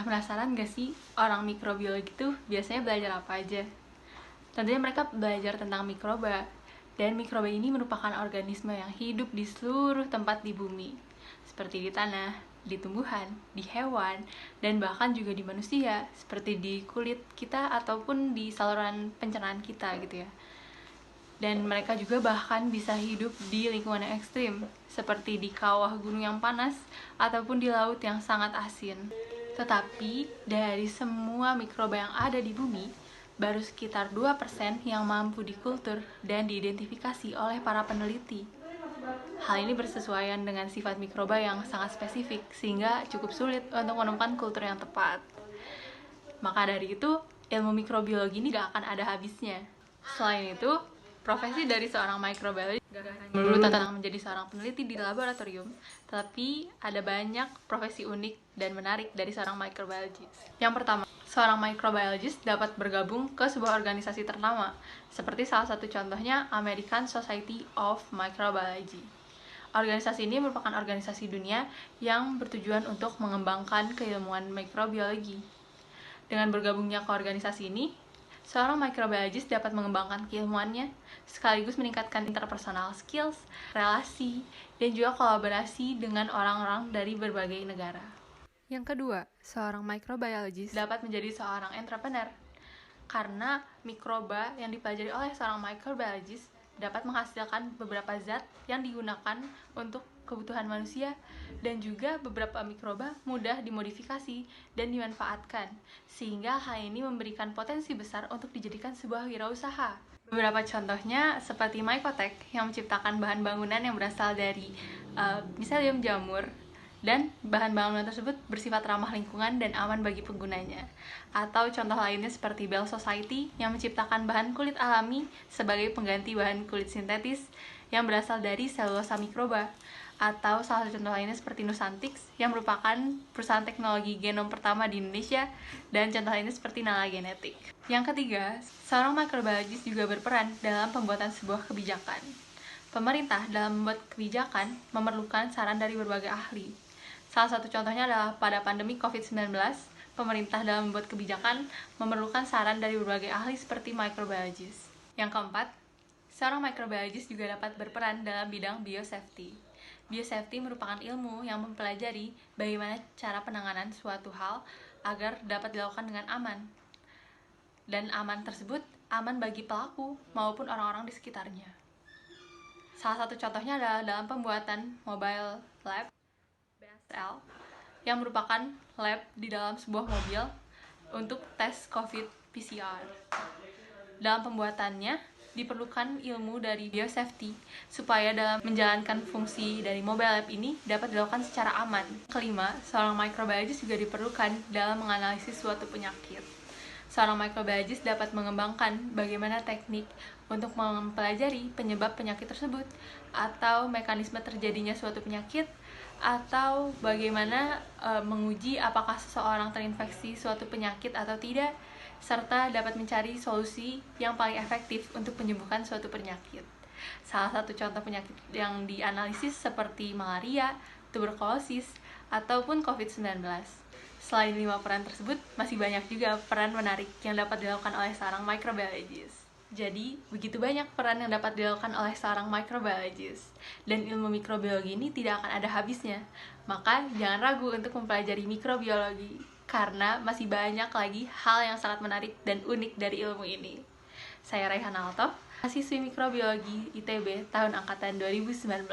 Pernah penasaran gak sih orang mikrobiologi itu biasanya belajar apa aja? Tentunya mereka belajar tentang mikroba. Dan mikroba ini merupakan organisme yang hidup di seluruh tempat di bumi. Seperti di tanah, di tumbuhan, di hewan, dan bahkan juga di manusia. Seperti di kulit kita ataupun di saluran pencernaan kita gitu ya. Dan mereka juga bahkan bisa hidup di lingkungan yang ekstrim, seperti di kawah gunung yang panas ataupun di laut yang sangat asin. Tetapi dari semua mikroba yang ada di bumi, baru sekitar 2% yang mampu dikultur dan diidentifikasi oleh para peneliti. Hal ini bersesuaian dengan sifat mikroba yang sangat spesifik, sehingga cukup sulit untuk menemukan kultur yang tepat. Maka dari itu, ilmu mikrobiologi ini gak akan ada habisnya. Selain itu, profesi dari seorang microbiologist gak hanya melulu tentang menjadi seorang peneliti di laboratorium, tapi ada banyak profesi unik dan menarik dari seorang microbiologist. Yang pertama, seorang microbiologist dapat bergabung ke sebuah organisasi ternama, seperti salah satu contohnya American Society of Microbiology. Organisasi ini merupakan organisasi dunia yang bertujuan untuk mengembangkan keilmuan mikrobiologi. Dengan bergabungnya ke organisasi ini, seorang microbiologist dapat mengembangkan keilmuannya, sekaligus meningkatkan interpersonal skills, relasi, dan juga kolaborasi dengan orang-orang dari berbagai negara. Yang kedua, seorang microbiologist dapat menjadi seorang entrepreneur, karena mikroba yang dipelajari oleh seorang microbiologist dapat menghasilkan beberapa zat yang digunakan untuk kebutuhan manusia, dan juga beberapa mikroba mudah dimodifikasi dan dimanfaatkan, sehingga hal ini memberikan potensi besar untuk dijadikan sebuah wirausaha. Beberapa contohnya seperti Mycotech yang menciptakan bahan bangunan yang berasal dari miselium jamur, dan bahan bangunan tersebut bersifat ramah lingkungan dan aman bagi penggunanya. Atau contoh lainnya seperti Bell Society yang menciptakan bahan kulit alami sebagai pengganti bahan kulit sintetis yang berasal dari selulosa mikroba. Atau salah satu contoh lainnya seperti Nusantics yang merupakan perusahaan teknologi genom pertama di Indonesia, dan contoh lainnya seperti Nala Genetik. Yang ketiga, seorang microbiologist juga berperan dalam pembuatan sebuah kebijakan. Pemerintah dalam membuat kebijakan memerlukan saran dari berbagai ahli. Salah satu contohnya adalah pada pandemi COVID-19, pemerintah dalam membuat kebijakan memerlukan saran dari berbagai ahli seperti microbiologist. Yang keempat, seorang microbiologist juga dapat berperan dalam bidang biosafety. Biosafety merupakan ilmu yang mempelajari bagaimana cara penanganan suatu hal agar dapat dilakukan dengan aman. Dan aman tersebut aman bagi pelaku maupun orang-orang di sekitarnya. Salah satu contohnya adalah dalam pembuatan mobile lab BSL, yang merupakan lab di dalam sebuah mobil untuk tes COVID PCR. Dalam pembuatannya, diperlukan ilmu dari biosafety supaya dalam menjalankan fungsi dari mobile lab ini dapat dilakukan secara aman. Kelima, seorang microbiologist juga diperlukan dalam menganalisis suatu penyakit. Seorang microbiologist dapat mengembangkan bagaimana teknik untuk mempelajari penyebab penyakit tersebut, atau mekanisme terjadinya suatu penyakit, atau bagaimana menguji apakah seseorang terinfeksi suatu penyakit atau tidak, serta dapat mencari solusi yang paling efektif untuk menyembuhkan suatu penyakit. Salah satu contoh penyakit yang dianalisis seperti malaria, tuberkulosis, ataupun COVID-19. Selain 5 peran tersebut, masih banyak juga peran menarik yang dapat dilakukan oleh seorang microbiologist. Jadi, begitu banyak peran yang dapat dilakukan oleh seorang microbiologist. Dan ilmu mikrobiologi ini tidak akan ada habisnya. Maka, jangan ragu untuk mempelajari mikrobiologi, karena masih banyak lagi hal yang sangat menarik dan unik dari ilmu ini. Saya Raihan Alto, mahasiswi mikrobiologi ITB tahun angkatan 2019.